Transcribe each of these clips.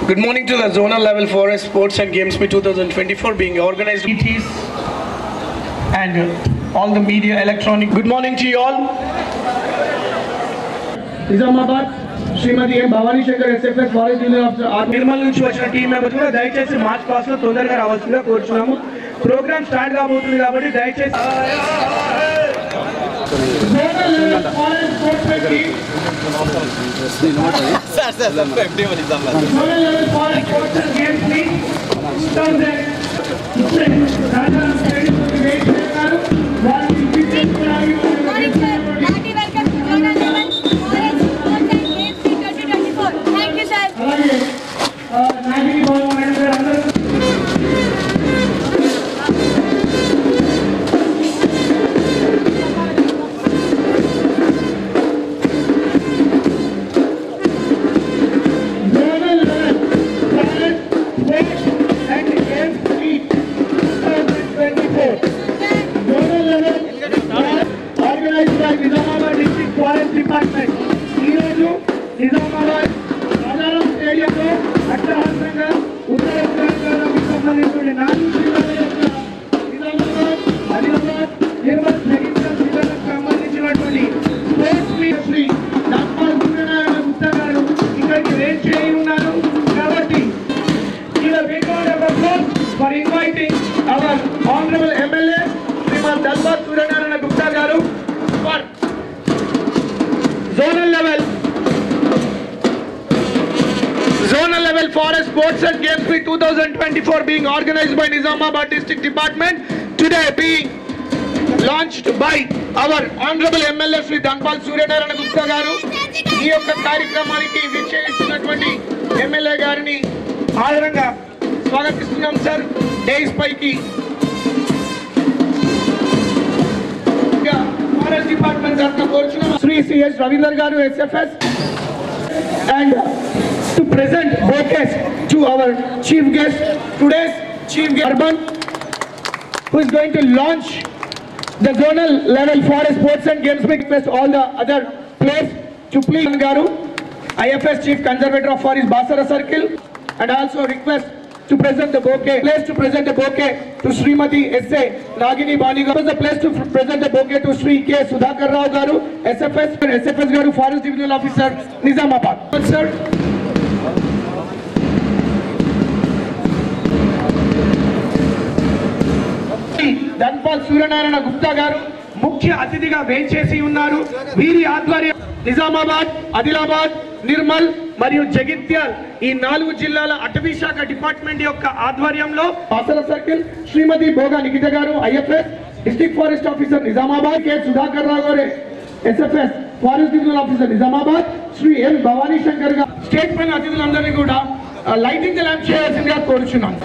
Good morning to the zonal level forest sports and games meet 2024 being organized ETs and all the media electronic. Good morning to you all. Nizamabad, Srimati M. Bhavani Shankar, SFS Forest Union of Nirmal నుంచి వచ్చిన team members కూడా దయచేసి March pass లో తొందరగా రావాల్సిందిగా కోరుచున్నాము. Programme start కాబోతుంది కాబట్టి దయచేసి నిజామాబాద్ డిస్ట్రిక్ట్ ఫారెస్ట్ డిపార్ట్మెంట్ ఈరోజు నిజామాబాద్ రాజారాం స్టేడియంలో అట్టహాసంగా ఉత్తర తెలంగాణకు సంబంధించిన 4 జిల్లాల యొక్క నిజామాబాద్, ఆదిలాబాద్, నిర్మల్, జగిత్యాల జిల్లాలకు సంబంధించినటువంటి sports ministry doctor Suryanarayana Gupta గారు ఇక్కడికి రేంజ్ చేయి ఉన్నారు. కాబట్టి for inviting our honorable MLA Sriman Dalbat Suryanarayana Gupta garu for zonal level forest sports and games meet 2024 being organized by Nizamabad district department, today being launched by our honorable MLA Sri Dalbat Suryanarayana Gupta garu. ఈ యొక్క కార్యక్రమానికి విచ్చేస్తున్నటువంటి MLA గారిని ఆదరంగా స్వాగతిస్తున్నాం sir. Days పైకి forest department తరఫున కోరుచున్నాం Shri CS Ravinder గారు SFS and to present bouquets to our chief guest, today's chief guest Urban, who is going to launch the zonal level forest sports and games. We request all the other players to please garu IFS chief conservator of forest Basara circle, and also request to present the bouquet. Place to present the bouquet to Srimati S.A. Nagini Bani garu. The place to present the bouquet to Sri K. Sudhakar Rao garu, SFS garu, Forest Divisional Officer, Nizamabad. Sir. Dhanpal Suryanarayana Gupta గారు ముఖ్య అతిథిగా వేంచేసి ఉన్నారు. వీరి ఆధ్వర్యం నిజామాబాద్, ఆదిలాబాద్, నిర్మల్ మరియు జగిత్యాల్ ఈ 4 జిల్లాల అటవీ శాఖ డిపార్ట్మెంట్ యొక్క ఆధ్వర్యంలో బాసర సర్కిల్ శ్రీమతి భోగా నిఖిత గారు IFS district forest officer Nizamabad, K Sudhakar Rao గారు SFS forest divisional officer Nizamabad, Shri M Bhavani Shankar గారు స్టేట్ పైన అతిథులందరినీ కూడా లైటింగ్ ది ల్యాంప్ చేయాల్సిందిగా కోరుచున్నాను.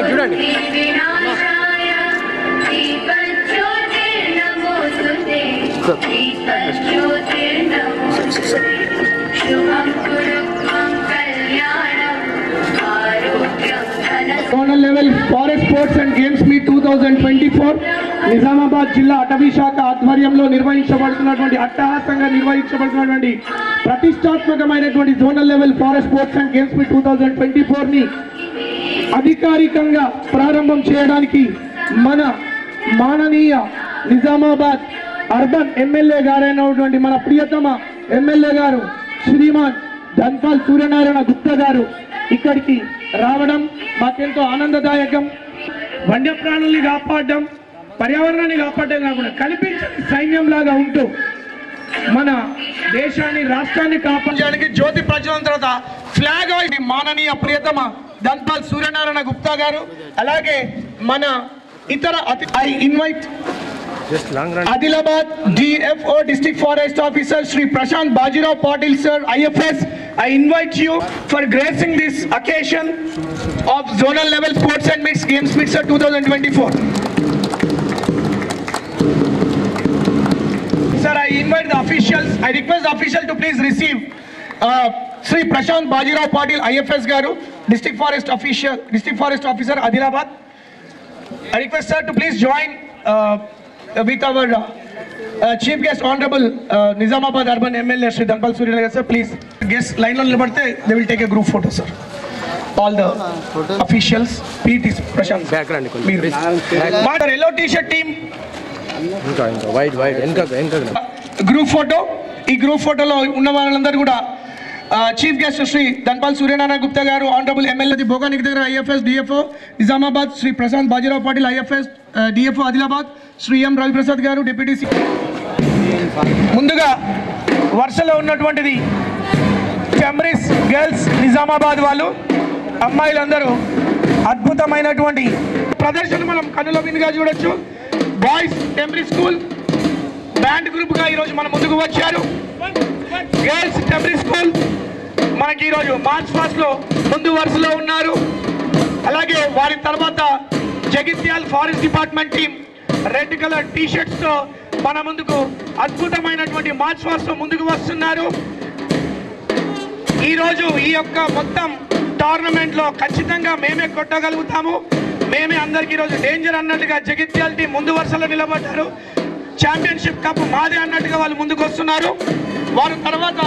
చూడండి zonal level forest sports and games meet 2024 Nizamabad జిల్లా అటవీ శాఖ ఆధ్వర్యంలో నిర్వహించబడుతున్నటువంటి అట్టహాసంగా నిర్వహించబడుతున్నటువంటి ప్రతిష్టాత్మకమైనటువంటి zonal level forest sports and games meet 2024 ని అధికారికంగా ప్రారంభం చేయడానికి మన మాననీయ నిజామాబాద్ అర్బన్ ఎమ్మెల్యే గారైనటువంటి మన ప్రియతమ ఎమ్మెల్యే గారు శ్రీమాన్ ధన్పాల్ సూర్యనారాయణ గుప్తా గారు ఇక్కడికి రావడం మాకెంతో ఆనందదాయకం. వన్యప్రాణుల్ని కాపాడడం, పర్యావరణాన్ని కాపాడడం కాకుండా కనిపించని సైన్యంలాగా ఉంటూ మన దేశాన్ని రాష్ట్రాన్ని కాపాడడానికి జ్యోతి ప్రజ్వలన తర్వాత ఫ్లాగ్ మాననీయ ప్రియతమ ధన్పాల్ సూర్యనారాయణ గుప్తా గారు, అలాగే మన ఇతర I invite Adilabad DFO District Forest Officer Shri Prashant Bajirao Patil sir, IFS. I invite you for gracing this occasion of zonal level sports and mixed games mixer 2024. Sir, I invite the officials. I request the official to please receive Shri Prashant Bajirao Patil IFS garu, District Forest Officer Adilabad. I request sir to please join with our chief guest honorable Nizamabad urban MLA Shri Dhanpal Suryanarayan sir. Please guest line lo nilabadte they will take a group photo sir. All the officials, PT Prashant background my yellow t-shirt team wide group photo. ఈ group ఫోటోలో ఉన్న వాళ్ళందరూ కూడా chief guest Shri Dhanpal Suryanarayana Gupta గారు, honourable MLA భోగానికి దగ్గర IFS DFO Nizamabad Shri Prashant Bajirao Patil IFS DFO Adilabad Shri M Raviprasad గారు deputy C. ముందుగా వరుసలో ఉన్నటువంటిది టెంబ్రిస్ గర్ల్స్ నిజామాబాద్ వాళ్ళు, అమ్మాయిలందరూ అద్భుతమైనటువంటి ప్రదర్శన మనం కన్నుల విందుగా చూడొచ్చు. బాయ్స్ టెంబ్రిస్ స్కూల్ బ్యాండ్ గ్రూప్గా ఈరోజు మన ముందుకు వచ్చారు. గర్ల్స్ టెంబ్రిస్ స్కూల్ మనకి ఈరోజు మార్చ్ ఫాస్ట్లో ముందు వరుసలో ఉన్నారు. అలాగే వారి తర్వాత Jagtial forest department team red colour టీషర్ట్స్తో మన ముందుకు అద్భుతమైనటువంటి మార్చ్ ఫాస్ట్లో ముందుకు వస్తున్నారు. ఈరోజు ఈ యొక్క మొత్తం టోర్నమెంట్లో ఖచ్చితంగా మేమే కొట్టగలుగుతాము, మేమే అందరికీ ఈరోజు డేంజర్ అన్నట్టుగా జగిత్యాల టీం ముందు వరుసలో నిలబడ్డారు. ఛాంపియన్షిప్ కప్ మాదే అన్నట్టుగా వాళ్ళు ముందుకు వస్తున్నారు. వారు తర్వాత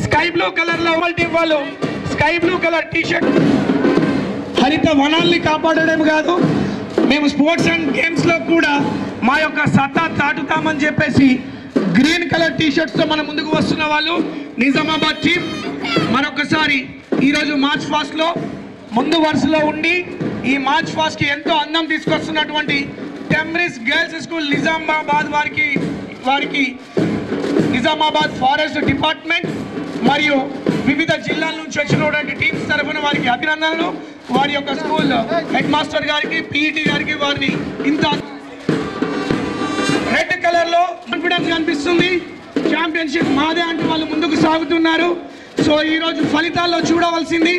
స్కై బ్లూ కలర్లో టీం వాళ్ళు స్కై బ్లూ కలర్ టీషర్ట్. హరిత వనాల్ని కాపాడడం కాదు, మేము స్పోర్ట్స్ అండ్ గేమ్స్లో కూడా మా యొక్క సత్తా చాటుతామని చెప్పేసి గ్రీన్ కలర్ టీషర్ట్స్తో మన ముందుకు వస్తున్న వాళ్ళు నిజామాబాద్ టీం. మరొకసారి ఈరోజు మార్చ్ ఫాస్ట్లో ముందు వరుసలో ఉండి ఈ మార్చ్ ఫాస్ట్కి ఎంతో అందం తీసుకొస్తున్నటువంటి టెంబ్రిస్ గర్ల్స్ స్కూల్ నిజామాబాద్ వారికి నిజామాబాద్ ఫారెస్ట్ డిపార్ట్మెంట్ మరియు వివిధ జిల్లాల నుంచి వచ్చినటువంటి టీమ్స్ తరఫున వారికి అభినందనలు. వారి యొక్క స్కూల్ హెడ్ మాస్టర్ గారికి, పీఈటీ గారికి వారిని ఇంత రెడ్ కలర్లో కాన్ఫిడెన్స్ కనిపిస్తుంది. ఛాంపియన్షిప్ మాదే అంటూ వాళ్ళు ముందుకు సాగుతున్నారు. సో ఈరోజు ఫలితాల్లో చూడవలసింది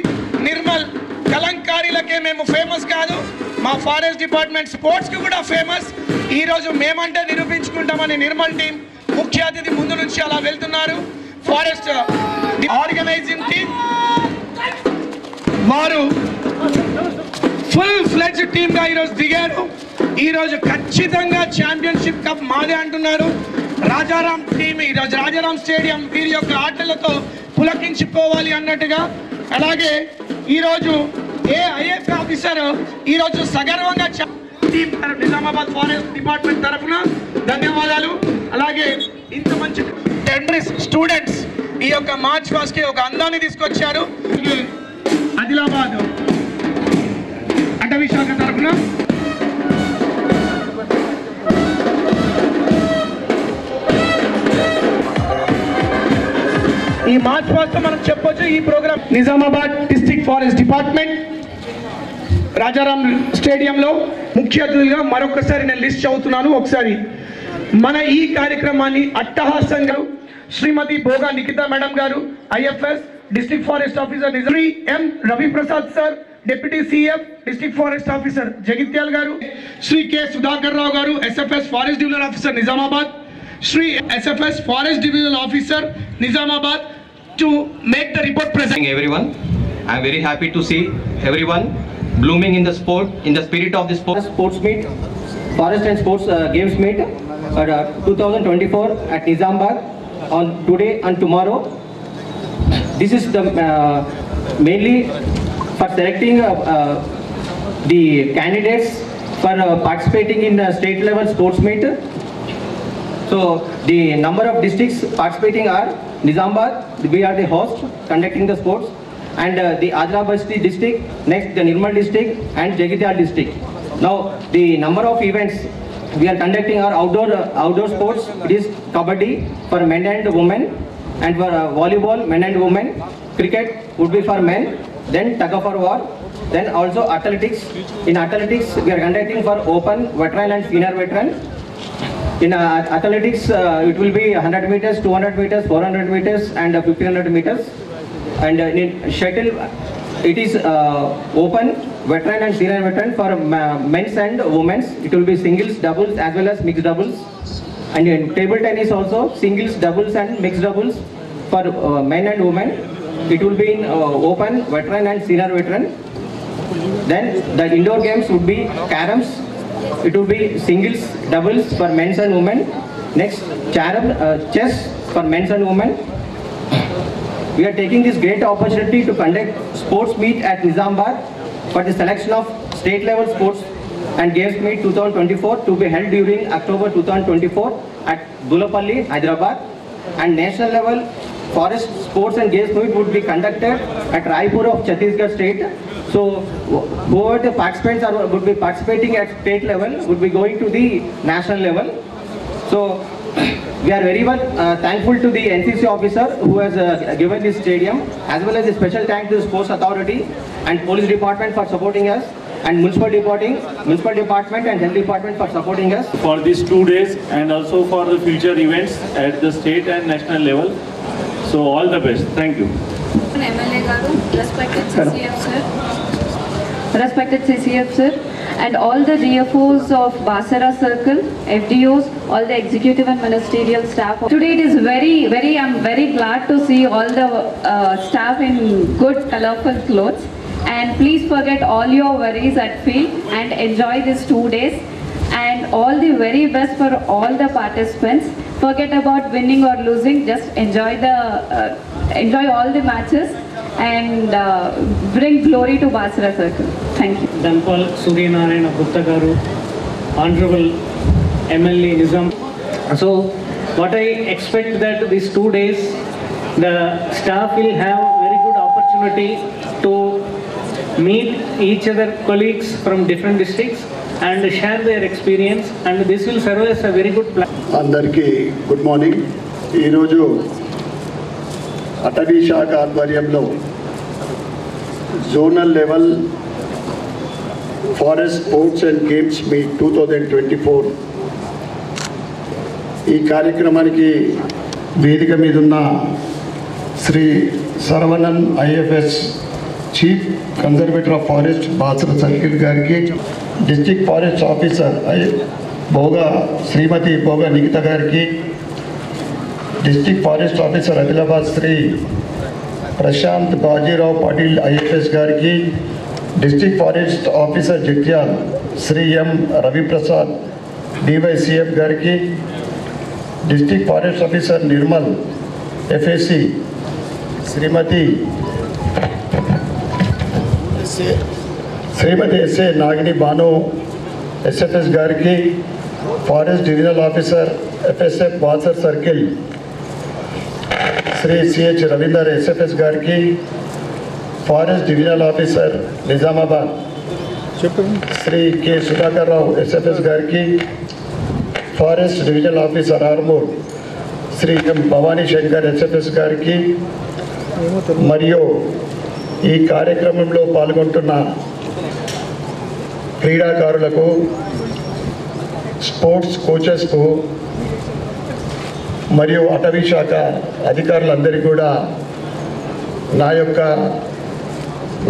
నిర్మల్ కలంకారీలకే మేము ఫేమస్ కాదు, మా ఫారెస్ట్ డిపార్ట్మెంట్ స్పోర్ట్స్కి కూడా ఫేమస్. ఈరోజు మేమంటే నిరూపించుకుంటామని నిర్మల్ టీం ముఖ్య అతిథి ముందు నుంచి అలా వెళ్తున్నారు. ఫారెస్ట్ ఆర్గనైజింగ్ టీం వారు ఫుల్ ఫ్లెడ్జ్ టీమ్గా ఈరోజు దిగారు. ఈరోజు ఖచ్చితంగా ఛాంపియన్షిప్ కప్ మాదే అంటున్నారు. రాజారాం టీం ఈరోజు రాజారాం స్టేడియం వీరి యొక్క ఆటలతో పులకించిపోవాలి అన్నట్టుగా. అలాగే ఈరోజు ఐఏఎస్ ఆఫీసర్ ఈరోజు సగర్వంగా టీం నిజామాబాద్ ఫారెస్ట్ డిపార్ట్మెంట్ తరఫున ధన్యవాదాలు. అలాగే ఇంత మంచి టెంబ్రిస్ స్టూడెంట్స్ ఈ యొక్క మార్చ్ ఫాస్ట్కి ఒక అందాన్ని తీసుకొచ్చారు. ఆదిలాబాద్ అటవీ శాఖ తరఫున ఈ మార్చ్ ఫాస్ట్ మనం చెప్పొచ్చు. ఈ programme Nizamabad district forest department Rajaram స్టేడియంలో ముఖ్య అతిథులుగా మరొకసారి నేను లిస్ట్ చదువుతున్నాను. ఒకసారి మన ఈ కార్యక్రమాన్ని అట్టహాసంగా శ్రీమతి భోగా నిఖిత మేడం గారు IFS district forest officer Shri M Raviprasad sir deputy CF district forest officer Jagtial గారు, శ్రీ కె సుధాకర్ రావు గారు SFS forest divisional officer Nizamabad, Shri SFS forest divisional officer Nizamabad to make the report present. Everyone, I am very happy to see everyone blooming in the sport, in the spirit of the sports meet, forest and sports games meet 2024 at Nizamabad on today and tomorrow. This is the mainly for selecting the candidates for participating in the state level sports meet. So the number of districts participating are Nizamabad, we are the host conducting the sports, and the Adilabad district, next the Nirmal district and Jagitial district. Now the number of events we are conducting are outdoor sports. It is kabaddi for men and women, and for volleyball men and women, cricket would be for men, then tug of war, then also athletics. In athletics, we are conducting for open, veteran and senior veteran. In athletics, it will be 100 meters, 200 meters, 400 meters and 1500 meters. And in shuttle, it is open, veteran and senior veteran for men's and women's. It will be singles, doubles as well as mixed doubles. And in table tennis also, singles, doubles and mixed doubles for men and women. It will be in open, veteran and senior veteran. Then the indoor games would be caroms. It will be singles, doubles for men's and women. Next, chess for men's and women. We are taking this great opportunity to conduct sports meet at Nizamabad for the selection of state level sports and games meet 2024 to be held during October 2024 at Dulapalli, Hyderabad, and national level forest sports and games meet would be conducted at Raipur of Chhattisgarh state. So whoever the participants would be participating at state level would be going to the national level. So we are very much thankful to the NCC officer who has given this stadium, as well as a special thank to the sports authority and police department for supporting us, and municipal department and health department for supporting us for these 2 days and also for the future events at the state and national level. So all the best. Thank you. MLA Garu, respected CCF sir, and all the DFOs of Basara Circle, FDOs, all the executive and ministerial staff. Today it is I'm very glad to see all the staff in good colorful clothes. And please forget all your worries at field and enjoy these 2 days. And all the very best for all the participants. Forget about winning or losing. Just enjoy all the matches and bring glory to Basara Circle. Thank you. Danpal Suryanarayana Gupta Garu, Honorable MLA Nizam. So what I expect that these 2 days the staff will have very good opportunity to meet each other colleagues from different districts and share their experience, and this will serve as a very good plan. అందరికీ good morning. ఈరోజు అటవీ శాఖ ఆధ్వర్యంలో zonal level forest sports and games meet 2024 ఈ కార్యక్రమానికి వేదిక మీద ఉన్న Shri Saravanan IFS chief conservator of forest Basara circle గారికి, district forest officer Shrimati Boga Nikhita గారికి, district forest officer Adilabad Shri Prashant Bajirao Patil IFS గారికి, district forest officer Jagtial Shri M Raviprasad DYCF గారికి, district forest officer Nirmal FSC Shrimati SA Nagini Banu SFS గారికి, forest divisional officer FSF Basar circle Shri CH Ravinder SFS గారికి, forest divisional officer Nizamabad Shri K Sudhakar Rao SFS గారికి, forest divisional officer Armoor Shri M Bhavani Shankar SFS గారికి, మరియు ఈ కార్యక్రమంలో పాల్గొంటున్న క్రీడాకారులకు, స్పోర్ట్స్ కోచెస్కు మరియు అటవీ శాఖ అధికారులందరికీ కూడా నా యొక్క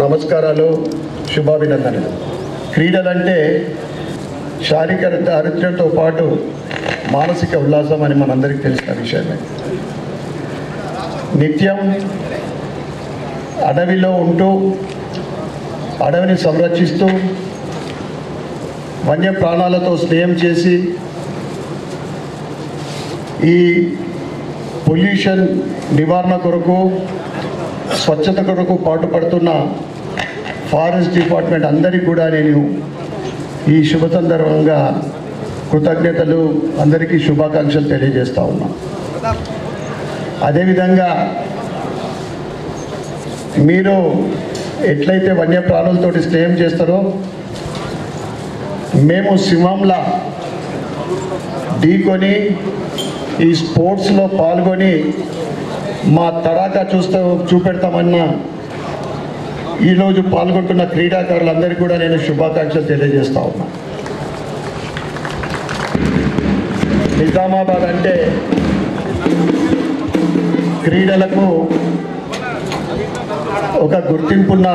నమస్కారాలు, శుభాభినందనలు. క్రీడలంటే శారీరక దారిద్ర్యంతో పాటు మానసిక ఉల్లాసం అని మనందరికీ తెలిసిన విషయమే. నిత్యం అడవిలో ఉంటూ అడవిని సంరక్షిస్తూ వన్యప్రాణాలతో స్నేహం చేసి ఈ పొల్యూషన్ నివారణ కొరకు, స్వచ్ఛత కొరకు పాటుపడుతున్న ఫారెస్ట్ డిపార్ట్మెంట్ అందరికీ కూడా నేను ఈ శుభ సందర్భంగా కృతజ్ఞతలు, అందరికీ శుభాకాంక్షలు తెలియజేస్తా ఉన్నా. అదేవిధంగా మీరు ఎట్లయితే వన్యప్రాణులతోటి స్నేహం చేస్తారో, మేము సింహంలా ఢీకొని ఈ స్పోర్ట్స్లో పాల్గొని మా తడాకా చూపెడతామన్న ఈరోజు పాల్గొంటున్న క్రీడాకారులందరికీ కూడా నేను శుభాకాంక్షలు తెలియజేస్తా ఉన్నా. నిజామాబాద్ అంటే క్రీడలకు ఒక గుర్తింపున్న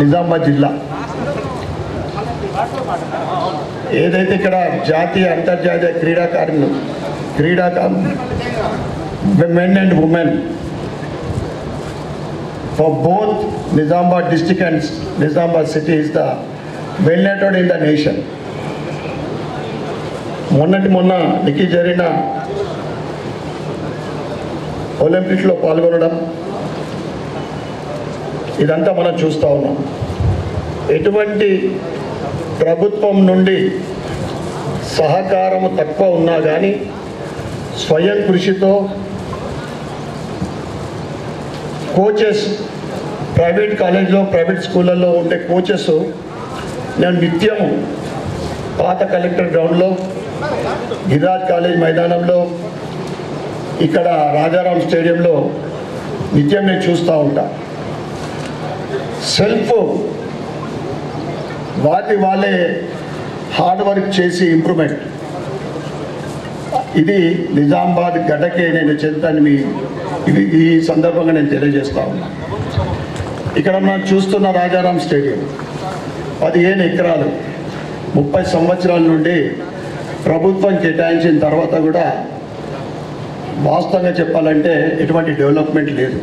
నిజామాబాద్ జిల్లా. ఏదైతే ఇక్కడ జాతీయ అంతర్జాతీయ క్రీడాకారులు men and women for both Nizamabad district and Nizamabad city is the well noted in the nation. మొన్నటికి జరిగిన ఒలింపిక్స్లో పాల్గొనడం ఇదంతా మనం చూస్తూ ఉన్నాం. ఎటువంటి ప్రభుత్వం నుండి సహకారం తక్కువ ఉన్నా కానీ స్వయం కృషితో కోచెస్ ప్రైవేట్ కాలేజ్లో ప్రైవేట్ స్కూళ్ళల్లో ఉండే కోచెస్ నేను నిత్యము పాత కలెక్టర్ గ్రౌండ్లో గిరిరాజ్ కాలేజ్ మైదానంలో ఇక్కడ రాజారాం స్టేడియంలో నిత్యం నేను చూస్తూ ఉంటా. సెల్ఫ్ వాళ్ళే హార్డ్ వర్క్ చేసి ఇంప్రూవ్మెంట్. ఇది నిజామాబాద్ గడ్డకే నేను చెందుతాను ఈ సందర్భంగా నేను తెలియజేస్తా ఉన్నా. ఇక్కడ మనం చూస్తున్న రాజారాం స్టేడియం 15 ఎకరాలు 30 సంవత్సరాల నుండి ప్రభుత్వం కేటాయించిన తర్వాత కూడా వాస్తవంగా చెప్పాలంటే ఎటువంటి డెవలప్మెంట్ లేదు.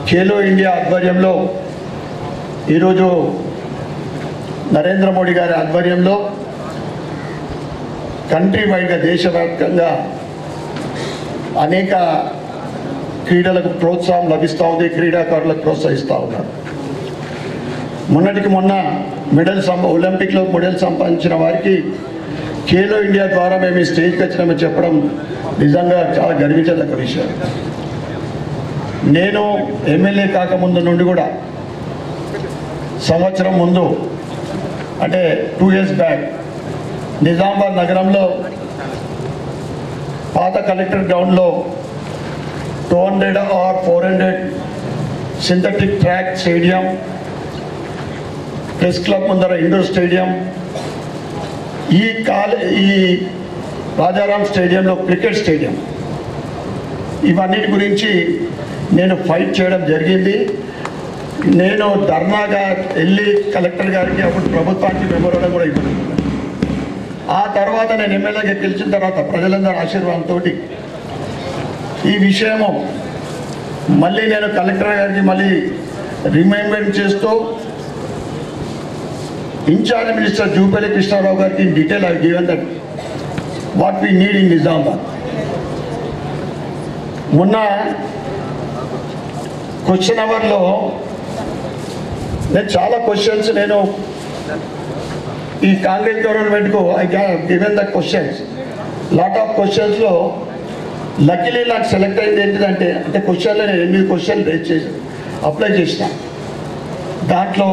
ఖేలో ఇండియా ఆధ్వర్యంలో ఈరోజు నరేంద్ర మోడీ గారి ఆధ్వర్యంలో కంట్రీ వైడ్గా దేశవ్యాప్తంగా అనేక క్రీడలకు ప్రోత్సాహం లభిస్తూ ఉంది. క్రీడాకారులకు ప్రోత్సహిస్తూ ఉన్నారు. మొన్న ఒలింపిక్లో మెడల్ సంపాదించిన వారికి ఖేలో ఇండియా ద్వారా మేము ఈ స్టేజ్కి వచ్చినామని చెప్పడం నిజంగా చాలా గర్వించదగ్గ విషయం. నేను ఎమ్మెల్యే కాకముందు నుండి కూడా సంవత్సరం ముందు అంటే 2 years బ్యాక్ నిజామాబాద్ నగరంలో పాత కలెక్టర్ గ్రౌండ్లో 200 or 400 synthetic track stadium, press club ముందర ఇండోర్ స్టేడియం, ఈ రాజారాం స్టేడియంలో క్రికెట్ స్టేడియం, ఇవన్నిటి గురించి నేను ఫైట్ చేయడం జరిగింది. నేను ధర్నాగా వెళ్ళి కలెక్టర్ గారికి అప్పుడు ప్రభుత్వానికి మెమోరాండం కూడా ఇవ్వడం. ఆ తర్వాత నేను ఎమ్మెల్యేగా గెలిచిన తర్వాత ప్రజలందరి ఆశీర్వాదంతో ఈ విషయము మళ్ళీ నేను కలెక్టర్ గారికి మళ్ళీ రిమైండ్ చేస్తూ ఇన్ఛార్జ్ మినిస్టర్ జూపల్లి కృష్ణారావు గారికి in detail I given that what we need in Nizamabad. మొన్న క్వశ్చన్ అవర్లో నేను చాలా క్వశ్చన్స్ నేను ఈ కాంగ్రెస్ గవర్నమెంట్కు I given the questions lot of క్వశ్చన్స్లో లక్కీలీ నాకు సెలెక్ట్ అయింది ఏంటిదంటే క్వశ్చన్లో నేను 8 క్వశ్చన్లు రేజ్ చేసి అప్లై చేసిన. దాంట్లో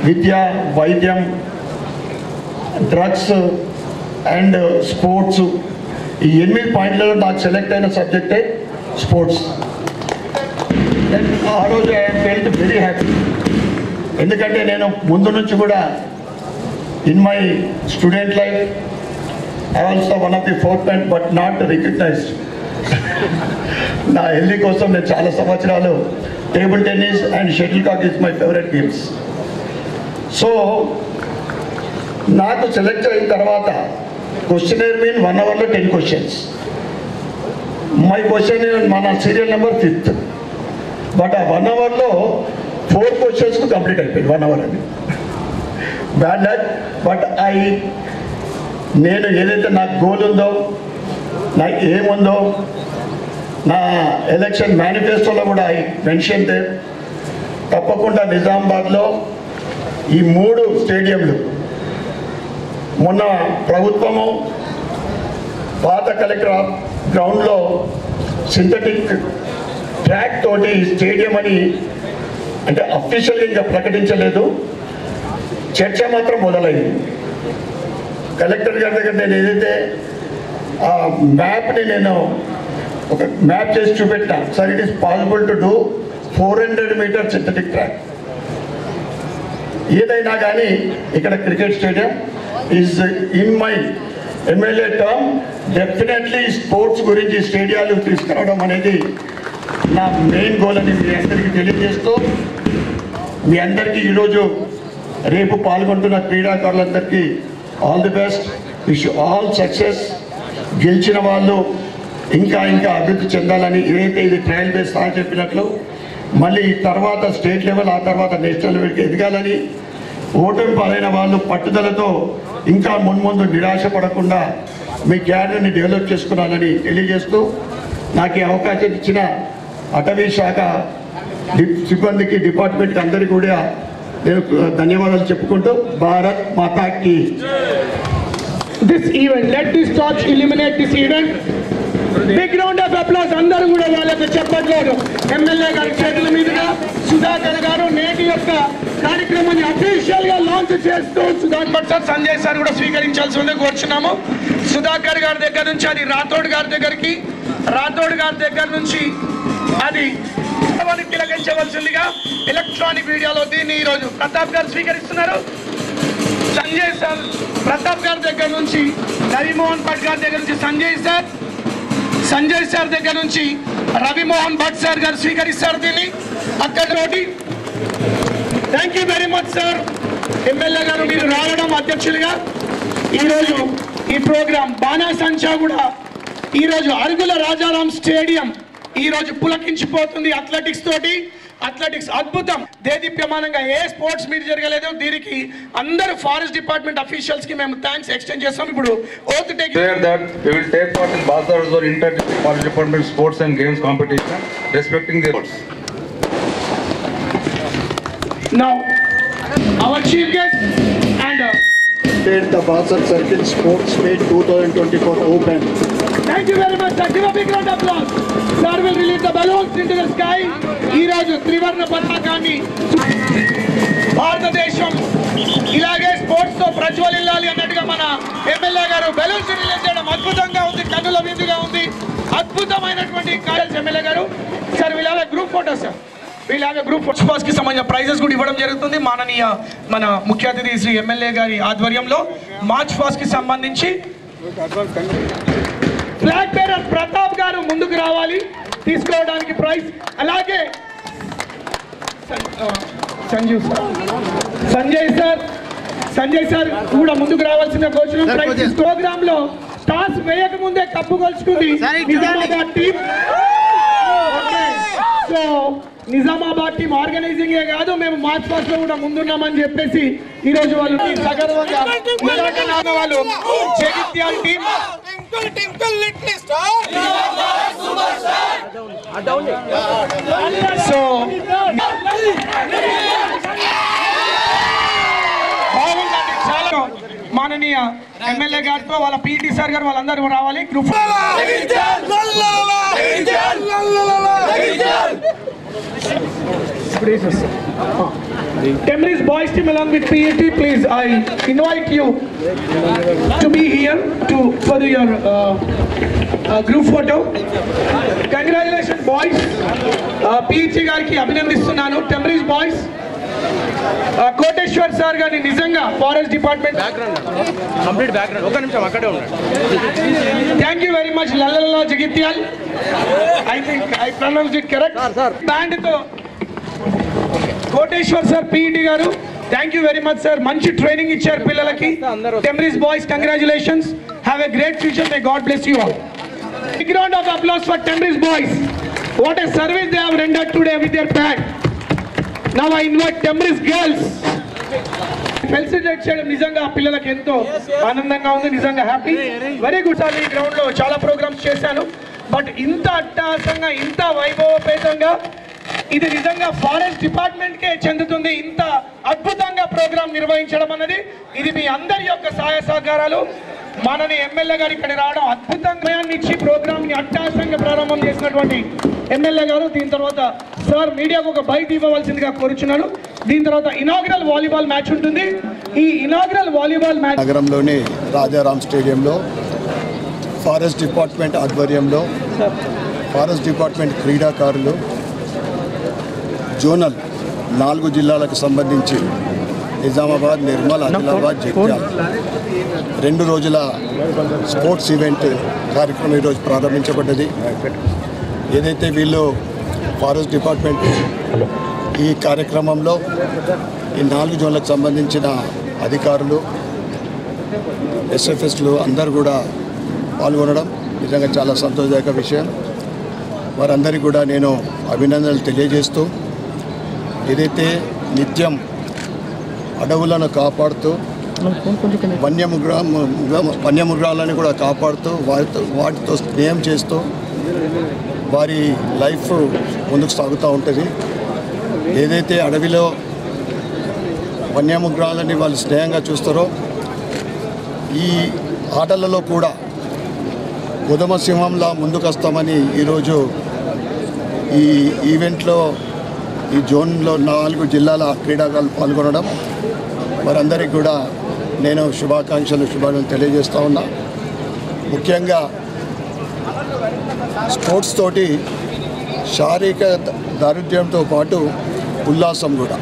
విద్య, వైద్యం, డ్రగ్స్ అండ్ స్పోర్ట్స్, ఈ 8 పాయింట్లలో నాకు సెలెక్ట్ అయిన సబ్జెక్టే స్పోర్ట్స్. ఆ రోజు ఐ ఫెల్ట్ వెరీ హ్యాపీ. ఎందుకంటే నేను ముందు నుంచి కూడా in my student life I also one of the fourth but not recognised. నా హెల్దీ కోసం నేను చాలా సంవత్సరాలు table tennis and shuttlecock is my favourite games. So నాకు సెలెక్ట్ అయిన తర్వాత క్వశ్చనర్ మీన్ 1 hourలో 10 questions. మై క్వశ్చన్ మన సీరియల్ నెంబర్ 5th. బట్ ఆ 1 hourలో 4 questions కంప్లీట్ అయిపోయింది. 1 hour అని బ్యాడ్ లక్. బట్ నేను ఏదైతే నాకు గోల్ ఉందో, నాకు ఏముందో, నా ఎలక్షన్ మేనిఫెస్టోలో కూడా ఐ మెన్షన్ దే తప్పకుండా నిజామాబాద్లో ఈ 3 స్టేడియంలు మొన్న ప్రభుత్వము పాత కలెక్టర్ గ్రౌండ్లో సింథటిక్ ట్రాక్ తోటి స్టేడియం అని అంటే అఫీషియల్గా ఇంకా ప్రకటించలేదు, చర్చ మాత్రం మొదలైంది. కలెక్టర్ గారి దగ్గర నేను ఏదైతే ఆ మ్యాప్ని నేను ఒక మ్యాప్ చేసి చూపెట్టిన. Sir, it is possible to do 400 metre synthetic track. ఏదైనా కానీ ఇక్కడ cricket stadium is in my MLA term. Definitely sports గురించి స్టేడియాలు తీసుకురావడం అనేది నా మెయిన్ గోల్ అని మీ అందరికీ తెలియజేస్తూ, మీ అందరికీ ఈరోజు రేపు పాల్గొంటున్న క్రీడాకారులందరికీ all the best, wish all success. గెలిచిన వాళ్ళు ఇంకా అభివృద్ధి చెందాలని, ఏదైతే ఇది ట్రయల్ బేస్ అని చెప్పినట్లు మళ్ళీ తర్వాత స్టేట్ లెవెల్, ఆ తర్వాత నేషనల్ లెవెల్కి ఎదగాలని, ఓటమి పాలైన వాళ్ళు పట్టుదలతో ఇంకా మున్ముందు నిరాశ పడకుండా మీ క్యారియర్ని డెవలప్ చేసుకున్నానని తెలియజేస్తూ, నాకు ఈ అవకాశం ఇచ్చిన అటవీ శాఖ సిబ్బందికి, డిపార్ట్మెంట్కి అందరికీ కూడా నేను ధన్యవాదాలు చెప్పుకుంటూ, భారత్ మాతాకి. This event, let this torch illuminate this event. Big round of applause అందరూ కూడా వాళ్ళకి చెప్పట్లేదు. ఎమ్మెల్యే గారి చేతుల మీదుగా సుధాకర్ గారు నేటి యొక్క కార్యక్రమాన్ని అఫీషియల్ గా లాంచ్ చేస్తూ సుధాకర్ సార్, సంజయ్ సార్ కూడా స్వీకరించాల్సి ఉంది కోరుచున్నాము. సుధాకర్ గారి దగ్గర నుంచి అది రాథోడ్ గారి దగ్గరికి, రాథోడ్ గారి దగ్గర నుంచి అది తిలకించవలసిందిగా ఎలక్ట్రానిక్ మీడియాలో దీన్ని ఈరోజు ప్రతాప్ గారు స్వీకరిస్తున్నారు. సంజయ్ సార్ ప్రతాప్ గారి దగ్గర నుంచి, రవిమోహన్ భట్ గారి దగ్గర నుంచి సంజయ్ సార్ దగ్గర నుంచి రవిమోహన్ భట్ సార్ గారు స్వీకరిస్తారు దీన్ని అక్కడ రోటి. Thank you very much sir. MLA గారు మీరు రావడం అధ్యక్షులుగా ఈరోజు ఈ ప్రోగ్రాం బాణాసంచా కూడా ఈరోజు అరుగుల రాజారాం స్టేడియం ఈరోజు పులకించిపోతుంది అథ్లెటిక్స్ తోటి. అథ్లెటిక్స్ అద్భుతం, దేదీప్యమానంగా ఏ స్పోర్ట్స్ మీట్ జరగలేదు. దీనికి అందరూ ఫారెస్ట్ డిపార్ట్మెంట్ అఫీషియల్స్ కి మేము థ్యాంక్స్ ఎక్స్టెండ్ చేస్తాం. ఇప్పుడు oath take that we will take part in Basar Zone Inter-Forest Department Sports and Games competition, respecting the sports. now our chief guest and The Basar Circle Sports Meet 2024 open. thank you very much sir. Give a big round of applause. Sir will release the balloons into the sky. ఈ రోజు త్రివర్ణ పతాకాన్ని భారతదేశం ఇలాగే sports తో ప్రజ్వలిల్లాలి అన్నట్టుగా మన MLA గారు బెలూన్స్ రిలీజ్ చేయడం అద్భుతంగా ఉంది, కన్నుల విందుగా ఉంది, అద్భుతమైనటువంటి కార్యక్రమం. ఎమ్మెల్యే గారు సార్ వీళ్ళ గ్రూప్ ఫోటో సార్, వీళ్ళ గ్రూప్ ఫోటోస్ కి సంబంధించిన ప్రైజెస్ కూడా ఇవ్వడం జరుగుతుంది. మాననీయ మన ముఖ్య అతిథి శ్రీ ఎమ్మెల్యే గారి ఆధ్వర్యంలో మార్చ్ ఫాస్ట్ కి సంబంధించి ఫ్లాగ్ బేరర్ ప్రతాప్ గారు ముందుకు రావాలి తీసుకోవడానికి ప్రైజ్. అలాగే సంజయ్ సార్ కూడా ముందుకు రావాల్సిన కోచ్ ప్రైజ్. ప్రోగ్రామ్ లో టాస్ వేయక ముందే కప్పు కొలుచుకుంది Nizamabad team. So Nizamabad team organising కాదు, మేము మార్చ్ ఫస్ట్ లో కూడా ముందున్నామని చెప్పేసి ఈ రోజు వాళ్ళు సగర్వంగా వాళ్ళు జగిత్యాల టీం సో బాగుందండి చాలా. మాననీయ ఎమ్మెల్యే గారితో వాళ్ళ పీటీ సార్ గారు వాళ్ళందరూ రావాలి. Group Temris boys team along with PAT, please I invite you to be here for your group photo. Congratulations boys. PAT గారికి అభినందిస్తున్నాను. Temris boys కోటేశ్వర్ సార్ గారిని నిజంగా ఫారెస్ట్ డిపార్ట్మెంట్ కంప్లీట్ బ్యాక్గ్రౌండ్ ఒక నిమిషం అక్కడే ఉన్నాడు. Thank you very much. లల్లలా Jagtial, I think I pronounced it correct. Band తో కోటేశ్వర్ సార్ పీఈటీ గారు thank you very much sir. మంచి ట్రైనింగ్ ఇచ్చారు పిల్లలకి. TMREIS boys congratulations, have a great future, may God bless you all. Big round of applause for TMREIS boys. What a service they have rendered today with their pad. Now I invite TMREIS girls. Felicitate చేయడం నిజంగా పిల్లలకి ఎంతో ఆనందంగా ఉంది, నిజంగా happy. Very good sir. ఈ ground లో చాలా ప్రోగ్రామ్స్ చేశాను, బట్ ఇంత అట్టహాసంగా ఇంత వైభవపేతంగా ఇది నిజంగా ఫారెస్ట్ డిపార్ట్మెంట్ కే చెందుతుంది. ఇంత అద్భుతంగా ప్రోగ్రామ్ నిర్వహించడం అన్నది ఇది మీ అందరి యొక్క సహాయ సహకారాలు. మనని ఎమ్మెల్యే గారు ఇక్కడ రావడం అద్భుతంగా ఇచ్చి ప్రోగ్రామ్ ని అట్టహాసంగా ప్రారంభం చేసినటువంటి ఎమ్మెల్యే గారు. దీని తర్వాత సార్ మీడియాకు ఒక బైట్ ఇవ్వవలసిందిగా కోరుచున్నాను. దీని తర్వాత ఇనాగ్రల్ వాలీబాల్ మ్యాచ్ ఉంటుంది. ఈ ఇనాగ్రల్ వాలీబాల్ మ్యాచ్ నగరంలోని రాజారాం స్టేడియంలో ఫారెస్ట్ డిపార్ట్మెంట్ ఆధ్వర్యంలో ఫారెస్ట్ డిపార్ట్మెంట్ క్రీడాకారులు జోనల్ 4 జిల్లాలకు సంబంధించి నిజామాబాద్, నిర్మల్, ఆదిలాబాద్, జగిత్యాల 2 రోజుల స్పోర్ట్స్ ఈవెంట్ కార్యక్రమం ఈరోజు ప్రారంభించబడ్డది. ఏదైతే వీళ్ళు ఫారెస్ట్ డిపార్ట్మెంట్ ఈ కార్యక్రమంలో ఈ 4 జోన్లకు సంబంధించిన అధికారులు, ఎస్ఎఫ్ఎస్లు అందరూ కూడా పాల్గొనడం నిజంగా చాలా సంతోషదాయక విషయం. వారందరికీ కూడా నేను అభినందనలు తెలియజేస్తూ, ఏదైతే నిత్యం అడవులను కాపాడుతూ వన్యమృగాలను కూడా కాపాడుతూ వాటితో స్నేహం చేస్తూ వారి లైఫ్ ముందుకు సాగుతూ ఉంటుంది. ఏదైతే అడవిలో వన్యమృగాలని వాళ్ళు స్నేహంగా చూస్తారో, ఈ ఆటలలో కూడా ఉదమ సింహంలా ముందుకు వస్తామని ఈరోజు ఈ ఈవెంట్లో ఈ జోన్లో 4 జిల్లాల క్రీడాకారులు పాల్గొనడం, వారందరికీ కూడా నేను శుభాకాంక్షలు తెలియజేస్తూ ఉన్నా. ముఖ్యంగా స్పోర్ట్స్ తోటి శారీరక దారుఢ్యంతో పాటు ఉల్లాసం కూడా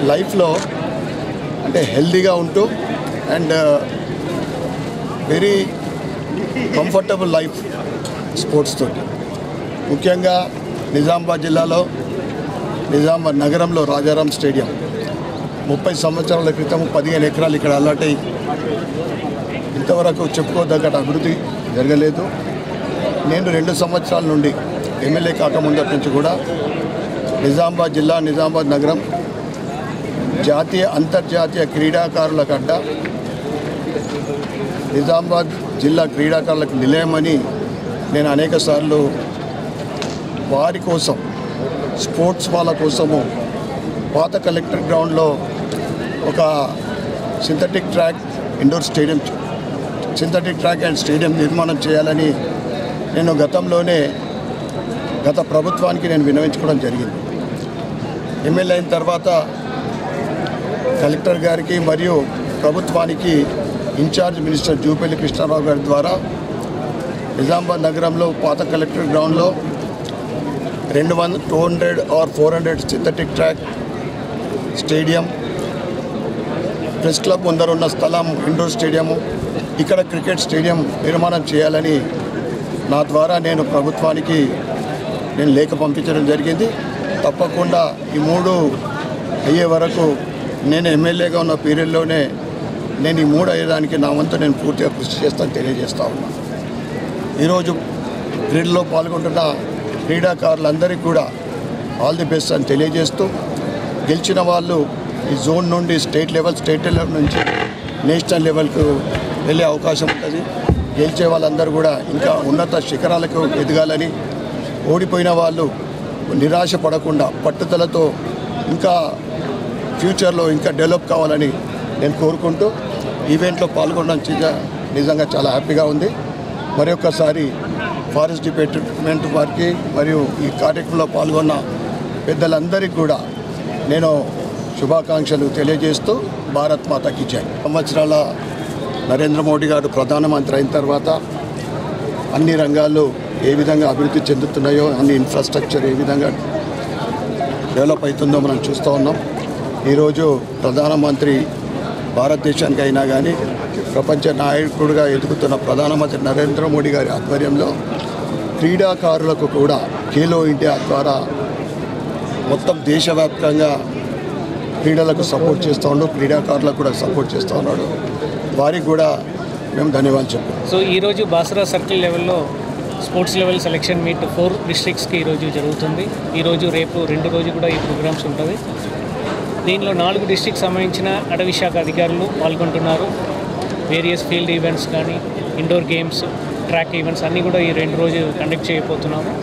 లైఫ్లో అంటే హెల్తీగా ఉంటూ and very comfortable life sports తోటి. ముఖ్యంగా నిజామాబాద్ జిల్లాలో నిజామాబాద్ నగరంలో రాజారాం స్టేడియం 30 సంవత్సరాల క్రితం 15 ఎకరాలు ఇక్కడ అలాట్ అయ్యి ఇంతవరకు చెప్పుకోదగ్గ అభివృద్ధి జరగలేదు. నేను 2 సంవత్సరాల నుండి ఎమ్మెల్యే కాకముందటి నుంచి కూడా నిజామాబాద్ జిల్లా, నిజామాబాద్ నగరం జాతీయ అంతర్జాతీయ క్రీడాకారుల గడ్డ, నిజామాబాద్ జిల్లా క్రీడాకారులకు నిలయమని నేను అనేక సార్లు వారి కోసం, స్పోర్ట్స్ వాళ్ళ కోసము పాత కలెక్టర్ గ్రౌండ్లో ఒక సింథటిక్ ట్రాక్ అండ్ స్టేడియం నిర్మాణం చేయాలని నేను గత ప్రభుత్వానికి నేను విన్నవించుకోవడం జరిగింది. ఎమ్మెల్యే అయిన తర్వాత కలెక్టర్ గారికి మరియు ప్రభుత్వానికి ఇన్ఛార్జ్ మినిస్టర్ జూపల్లి కృష్ణారావు గారి ద్వారా నిజామాబాద్ నగరంలో పాత కలెక్టర్ గ్రౌండ్లో 200 or 400 synthetic track stadium, press club ముందర ఉన్న స్థలం ఇండోర్ స్టేడియము, ఇక్కడ క్రికెట్ స్టేడియం నిర్మాణం చేయాలని నా ద్వారా నేను ప్రభుత్వానికి లేఖ పంపించడం జరిగింది. తప్పకుండా ఈ 3 అయ్యే వరకు నేను ఎమ్మెల్యేగా ఉన్న పీరియడ్లోనే నేను ఈ 3 అయ్యేదానికి నా వంతు నేను పూర్తిగా కృషి చేస్తాను తెలియజేస్తా ఉన్నాను. ఈరోజు క్రీడలో పాల్గొంటున్న క్రీడాకారులందరికీ కూడా ఆల్ ది బెస్ట్ అని తెలియజేస్తూ, గెలిచిన వాళ్ళు ఈ జోన్ నుండి స్టేట్ లెవెల్ నుంచి నేషనల్ లెవెల్కు వెళ్ళే అవకాశం ఉంటుంది. గెలిచే వాళ్ళందరూ కూడా ఇంకా ఉన్నత శిఖరాలకు ఎదగాలని, ఓడిపోయిన వాళ్ళు నిరాశ పడకుండా పట్టుదలతో ఇంకా ఫ్యూచర్లో ఇంకా డెవలప్ కావాలని నేను కోరుకుంటూ ఈవెంట్లో పాల్గొనడం నిజంగా చాలా హ్యాపీగా ఉంది. మరొకసారి ఫారెస్ట్ డిపార్ట్మెంట్ వారికి మరియు ఈ కార్యక్రమంలో పాల్గొన్న పెద్దలందరికీ కూడా నేను శుభాకాంక్షలు తెలియజేస్తూ భారత్ మాతాకి జై. సంవత్సరాల నరేంద్ర మోడీ గారు ప్రధానమంత్రి అయిన తర్వాత అన్ని రంగాల్లో ఏ విధంగా అభివృద్ధి చెందుతున్నాయో, అన్ని ఇన్ఫ్రాస్ట్రక్చర్ ఏ విధంగా డెవలప్ అవుతుందో మనం చూస్తూ ఉన్నాం. ఈరోజు ప్రధానమంత్రి భారతదేశానికి అయినా కానీ ప్రపంచ నాయకుడిగా ఎదుగుతున్న ప్రధానమంత్రి నరేంద్ర మోడీ గారి ఆధ్వర్యంలో క్రీడాకారులకు కూడా ఖేలో ఇండియా ద్వారా మొత్తం దేశవ్యాప్తంగా క్రీడలకు సపోర్ట్ చేస్తూ ఉన్నాడు, క్రీడాకారులకు కూడా సపోర్ట్ చేస్తూ ఉన్నాడు. వారికి కూడా మేము ధన్యవాదాలు చెప్పాం. సో ఈరోజు బాసరా సర్కిల్ లెవెల్లో స్పోర్ట్స్ లెవెల్ సెలక్షన్ మీట్ 4 డిస్ట్రిక్ట్స్కి ఈరోజు జరుగుతుంది. ఈరోజు రేపు 2 రోజు కూడా ఈ ప్రోగ్రామ్స్ ఉంటుంది. దీనిలో 4 డిస్ట్రిక్ట్ సంబంధించిన అటవీ శాఖ అధికారులు పాల్గొంటున్నారు. వేరియస్ ఫీల్డ్ ఈవెంట్స్ కానీ, ఇండోర్ గేమ్స్, ట్రాక్ ఈవెంట్స్ అన్నీ కూడా ఈ 2 రోజు కండక్ట్ చేయబోతున్నాము.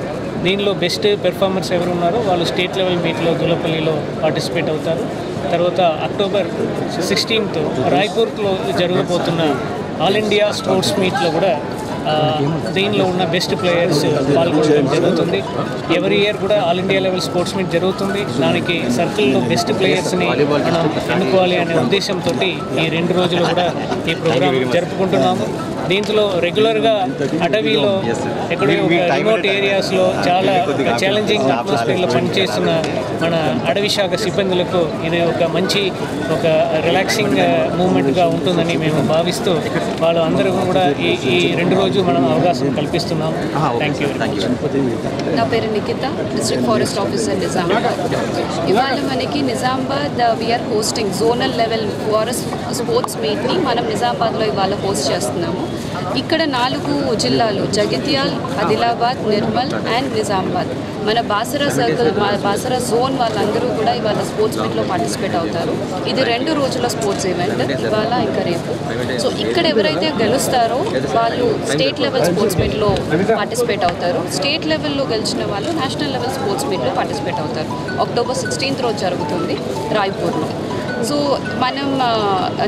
దీనిలో బెస్ట్ పెర్ఫార్మర్స్ ఎవరు ఉన్నారో వాళ్ళు స్టేట్ లెవెల్ మీట్లో దులపల్లిలో పార్టిసిపేట్ అవుతారు. తర్వాత అక్టోబర్ 16th రాయ్పూర్లో జరగబోతున్న ఆల్ ఇండియా స్పోర్ట్స్ మీట్లో కూడా దీనిలో ఉన్న బెస్ట్ ప్లేయర్స్ పాల్గొనడం జరుగుతుంది. ఎవరీ ఇయర్ కూడా all India level sports meet జరుగుతుంది. దానికి సర్కిల్లో బెస్ట్ ప్లేయర్స్ని మనం ఎన్నుకోవాలి అనే ఉద్దేశంతో ఈ 2 రోజులు కూడా ఈ ప్రోగ్రాం జరుపుకుంటున్నాము. దీంట్లో రెగ్యులర్గా అటవీలో ఎక్కడో ఒక రిమోట్ ఏరియాస్లో చాలా ఛాలెంజింగ్ అట్మాస్ఫియర్లో పనిచేస్తున్న మన అటవీ శాఖ సిబ్బందులకు ఇది ఒక మంచి ఒక రిలాక్సింగ్ మూమెంట్గా ఉంటుందని మేము భావిస్తూ వాళ్ళు అందరూ కూడా ఈ 2 రోజులు మనం అవకాశం కల్పిస్తున్నాం. Thank you. నా పేరు Nikhita, district forest officer Nizamabad. ఇవాళ మనకి Nizamabad we are hosting zonal level forest sports మీట్ని మనం నిజామాబాద్లో ఇవాళ హోస్ట్ చేస్తున్నాము. ఇక్కడ 4 జిల్లాలు జగిత్యాల్, ఆదిలాబాద్, నిర్మల్ అండ్ నిజామాబాద్ మన బాసరా సర్కిల్ బాసరా జోన్ వాళ్ళందరూ కూడా ఇవాళ స్పోర్ట్స్ మీట్లో పార్టిసిపేట్ అవుతారు. ఇది 2 రోజుల స్పోర్ట్స్ ఈవెంట్, ఇవాళ ఇంకా రేపు. సో ఇక్కడ ఎవరైతే గెలుస్తారో వాళ్ళు స్టేట్ లెవెల్ స్పోర్ట్స్ మీట్లో పార్టిసిపేట్ అవుతారు. స్టేట్ లెవెల్లో గెలిచిన వాళ్ళు నేషనల్ లెవెల్ స్పోర్ట్స్ మీట్లో పార్టిసిపేట్ అవుతారు. అక్టోబర్ 16th రోజు జరుగుతుంది రాయ్పూర్లో. సో మనం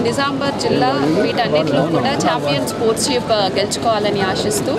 నిజామాబాద్ జిల్లా వీటన్నిటిలో కూడా ఛాంపియన్ స్పోర్ట్స్షిప్ గెలుచుకోవాలని ఆశిస్తూ